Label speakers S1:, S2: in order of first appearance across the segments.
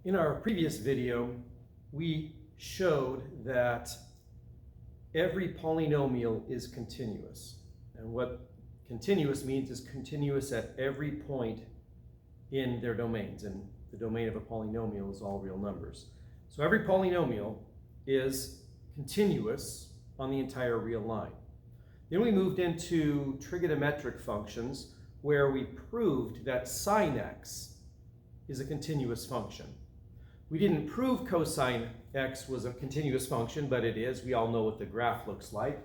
S1: In our previous video, we showed that every polynomial is continuous. And what continuous means is continuous at every point in their domains. And the domain of a polynomial is all real numbers. So every polynomial is continuous on the entire real line. Then we moved into trigonometric functions where we proved that sine x is a continuous function. We didn't prove cosine x was a continuous function, but it is. We all know what the graph looks like.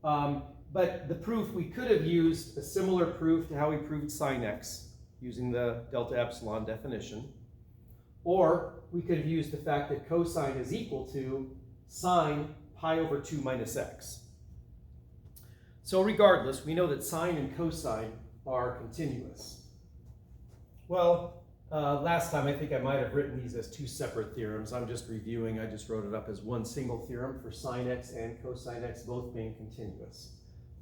S1: But the proof, we could have used a similar proof to how we proved sine x using the delta epsilon definition. Or we could have used the fact that cosine is equal to sine pi over 2 minus x. So regardless, we know that sine and cosine are continuous. Well, last time I think I might have written these as two separate theorems. I'm just reviewing. I just wrote it up as one single theorem for sine x and cosine x both being continuous.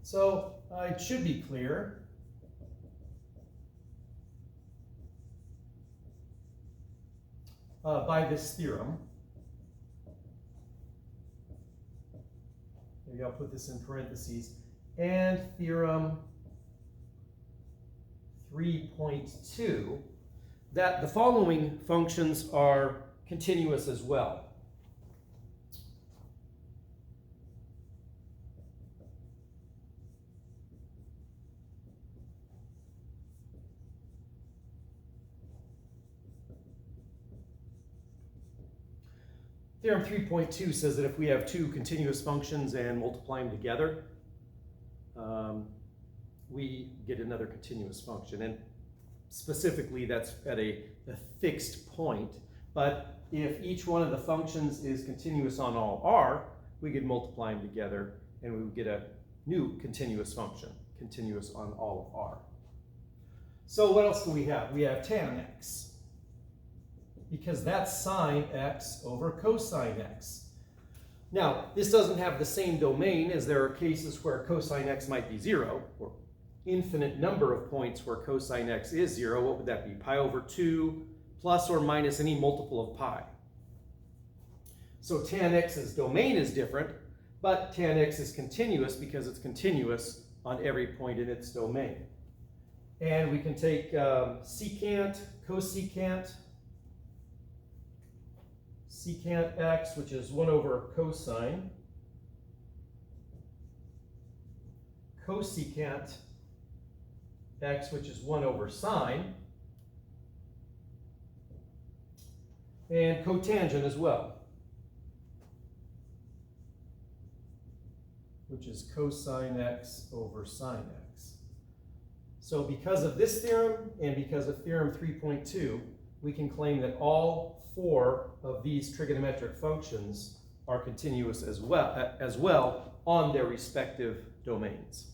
S1: So it should be clear. By this theorem. Maybe I'll put this in parentheses. And theorem 3.2, that the following functions are continuous as well. Theorem 3.2 says that if we have two continuous functions and multiply them together, we get another continuous function. And specifically, that's at a fixed point. But if each one of the functions is continuous on all r, we could multiply them together and we would get a new continuous function, continuous on all of r. So what else do we have? We have tan x, because that's sine x over cosine x. Now, this doesn't have the same domain, as there are cases where cosine x might be 0, or infinite number of points where cosine x is 0. What would that be? Pi over 2 plus or minus any multiple of pi. So tan x's domain is different, but tan x is continuous because it's continuous on every point in its domain. And we can take secant, cosecant, secant x, which is 1 over cosine, cosecant x, which is 1 over sine, and cotangent as well, which is cosine x over sine x. So because of this theorem and because of theorem 3.2, we can claim that all 4 of these trigonometric functions are continuous as well on their respective domains.